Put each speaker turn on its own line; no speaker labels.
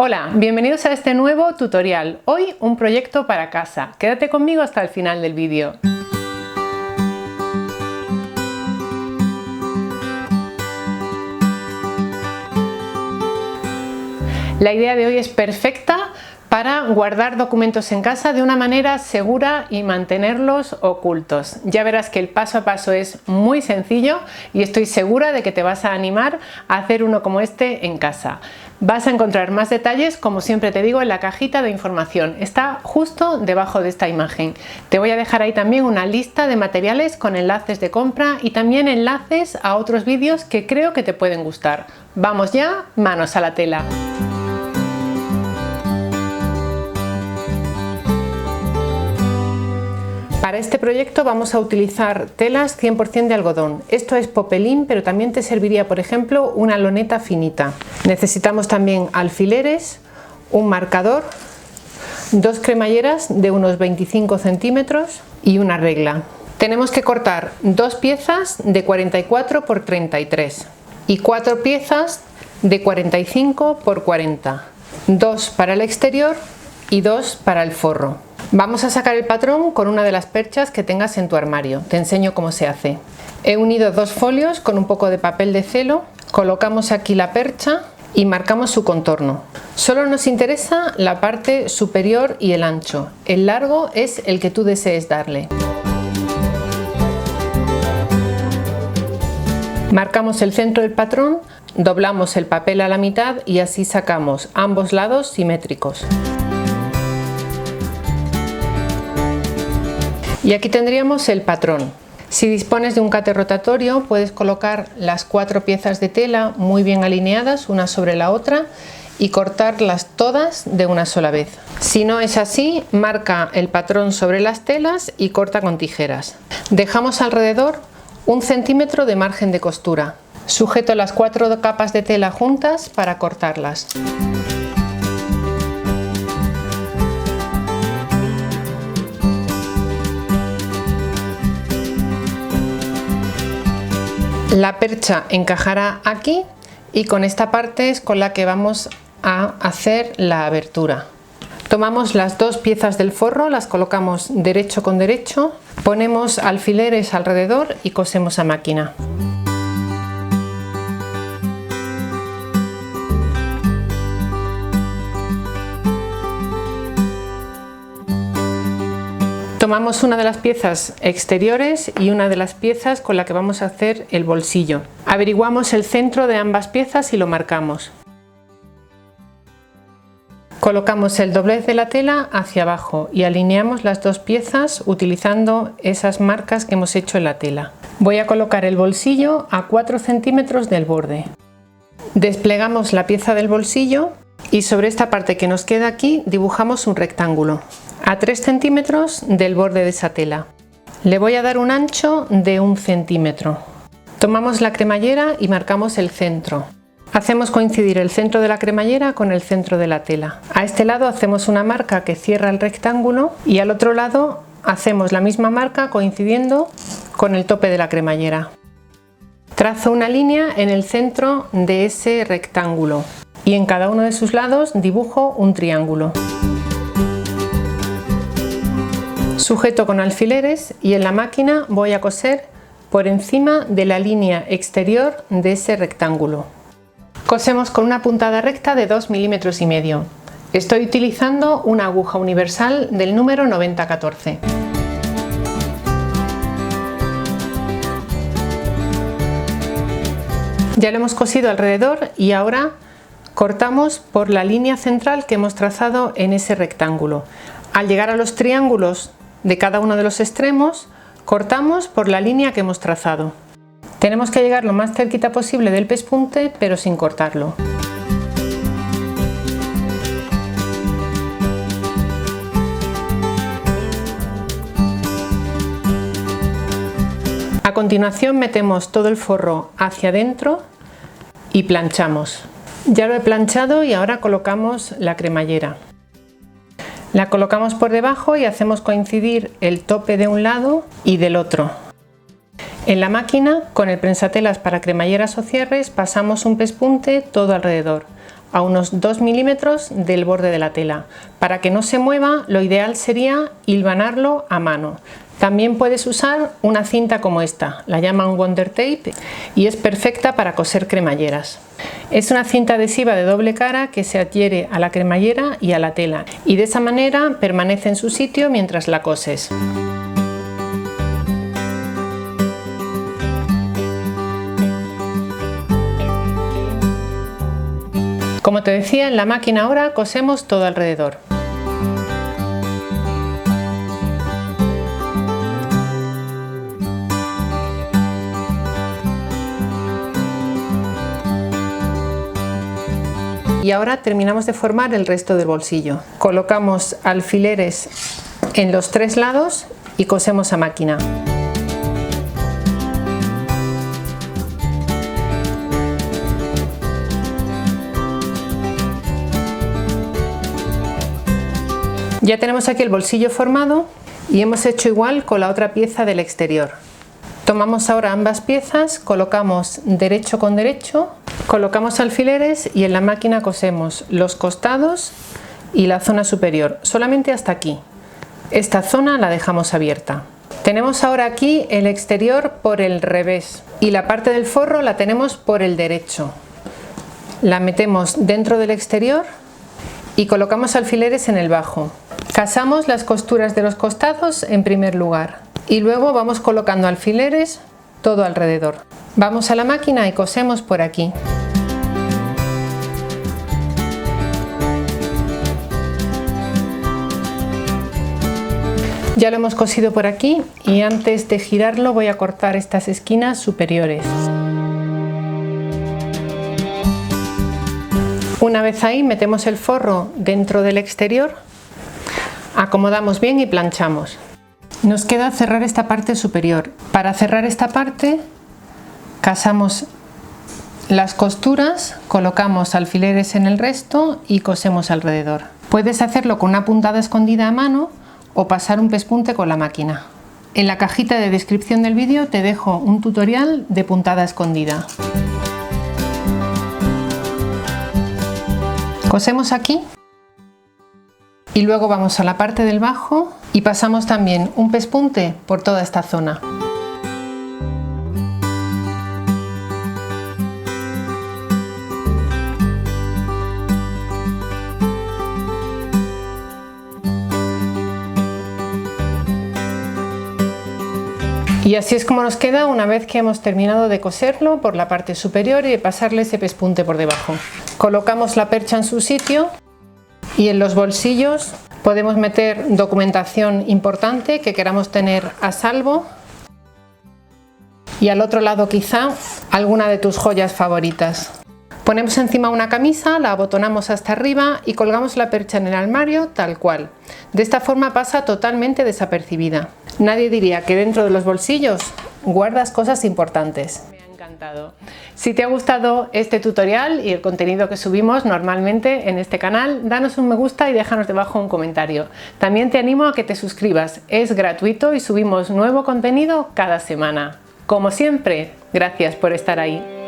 Hola, bienvenidos a este nuevo tutorial. Hoy un proyecto para casa. Quédate conmigo hasta el final del vídeo. La idea de hoy es perfecta para guardar documentos en casa de una manera segura y mantenerlos ocultos. Ya verás que el paso a paso es muy sencillo y estoy segura de que te vas a animar a hacer uno como este en casa. Vas a encontrar más detalles, como siempre te digo, en la cajita de información. Está justo debajo de esta imagen. Te voy a dejar ahí también una lista de materiales con enlaces de compra y también enlaces a otros vídeos que creo que te pueden gustar. Vamos ya, manos a la tela. Para este proyecto vamos a utilizar telas 100% de algodón. Esto es popelín, pero también te serviría, por ejemplo, una loneta finita. Necesitamos también alfileres, un marcador, dos cremalleras de unos 25 centímetros y una regla. Tenemos que cortar dos piezas de 44 por 33 y cuatro piezas de 45 por 40. Dos para el exterior y dos para el forro. Vamos a sacar el patrón con una de las perchas que tengas en tu armario. Te enseño cómo se hace. He unido dos folios con un poco de papel de celo, colocamos aquí la percha y marcamos su contorno. Solo nos interesa la parte superior y el ancho. El largo es el que tú desees darle. Marcamos el centro del patrón, doblamos el papel a la mitad y así sacamos ambos lados simétricos. Y aquí tendríamos el patrón. Si dispones de un cate rotatorio, puedes colocar las cuatro piezas de tela muy bien alineadas una sobre la otra y cortarlas todas de una sola vez. Si no es así, marca el patrón sobre las telas y corta con tijeras. Dejamos alrededor 1 centímetro de margen de costura. Sujeto las cuatro capas de tela juntas para cortarlas. La percha encajará aquí y con esta parte es con la que vamos a hacer la abertura. Tomamos las dos piezas del forro, las colocamos derecho con derecho, ponemos alfileres alrededor y cosemos a máquina. Tomamos una de las piezas exteriores y una de las piezas con la que vamos a hacer el bolsillo. Averiguamos el centro de ambas piezas y lo marcamos. Colocamos el doblez de la tela hacia abajo y alineamos las dos piezas utilizando esas marcas que hemos hecho en la tela. Voy a colocar el bolsillo a 4 centímetros del borde. Desplegamos la pieza del bolsillo y sobre esta parte que nos queda aquí dibujamos un rectángulo a 3 centímetros del borde de esa tela. Le voy a dar un ancho de 1 centímetro. Tomamos la cremallera y marcamos el centro. Hacemos coincidir el centro de la cremallera con el centro de la tela. A este lado hacemos una marca que cierra el rectángulo y al otro lado hacemos la misma marca coincidiendo con el tope de la cremallera. Trazo una línea en el centro de ese rectángulo y en cada uno de sus lados dibujo un triángulo. Sujeto con alfileres y en la máquina voy a coser por encima de la línea exterior de ese rectángulo. Cosemos con una puntada recta de 2,5 milímetros. Estoy utilizando una aguja universal del número 9014. Ya lo hemos cosido alrededor y ahora cortamos por la línea central que hemos trazado en ese rectángulo. Al llegar a los triángulos de cada uno de los extremos, cortamos por la línea que hemos trazado. Tenemos que llegar lo más cerquita posible del pespunte, pero sin cortarlo. A continuación metemos todo el forro hacia adentro y planchamos. Ya lo he planchado y ahora colocamos la cremallera. La colocamos por debajo y hacemos coincidir el tope de un lado y del otro. En la máquina, con el prensatelas para cremalleras o cierres, pasamos un pespunte todo alrededor. a unos 2 milímetros del borde de la tela. Para que no se mueva, lo ideal sería hilvanarlo a mano. También puedes usar una cinta como esta, la llaman Wonder Tape y es perfecta para coser cremalleras. Es una cinta adhesiva de doble cara que se adhiere a la cremallera y a la tela y de esa manera permanece en su sitio mientras la coses. Como te decía, en la máquina ahora cosemos todo alrededor. Y ahora terminamos de formar el resto del bolsillo. Colocamos alfileres en los 3 lados y cosemos a máquina. Ya tenemos aquí el bolsillo formado y hemos hecho igual con la otra pieza del exterior. Tomamos ahora ambas piezas, colocamos derecho con derecho, colocamos alfileres y en la máquina cosemos los costados y la zona superior, solamente hasta aquí. Esta zona la dejamos abierta. Tenemos ahora aquí el exterior por el revés y la parte del forro la tenemos por el derecho. La metemos dentro del exterior y colocamos alfileres en el bajo. Casamos las costuras de los costados en primer lugar y luego vamos colocando alfileres todo alrededor. Vamos a la máquina y cosemos por aquí. Ya lo hemos cosido por aquí y antes de girarlo voy a cortar estas esquinas superiores. Una vez ahí metemos el forro dentro del exterior, acomodamos bien y planchamos. Nos queda cerrar esta parte superior. Para cerrar esta parte casamos las costuras, colocamos alfileres en el resto y cosemos alrededor. Puedes hacerlo con una puntada escondida a mano o pasar un pespunte con la máquina. En la cajita de descripción del vídeo te dejo un tutorial de puntada escondida. Cosemos aquí y luego vamos a la parte del bajo y pasamos también un pespunte por toda esta zona. Y así es como nos queda una vez que hemos terminado de coserlo por la parte superior y de pasarle ese pespunte por debajo. Colocamos la percha en su sitio y en los bolsillos podemos meter documentación importante que queramos tener a salvo y al otro lado quizá alguna de tus joyas favoritas. Ponemos encima una camisa, la abotonamos hasta arriba y colgamos la percha en el armario tal cual. De esta forma pasa totalmente desapercibida. Nadie diría que dentro de los bolsillos guardas cosas importantes. Me ha encantado. Si te ha gustado este tutorial y el contenido que subimos normalmente en este canal, danos un me gusta y déjanos debajo un comentario. También te animo a que te suscribas, es gratuito y subimos nuevo contenido cada semana. Como siempre, gracias por estar ahí.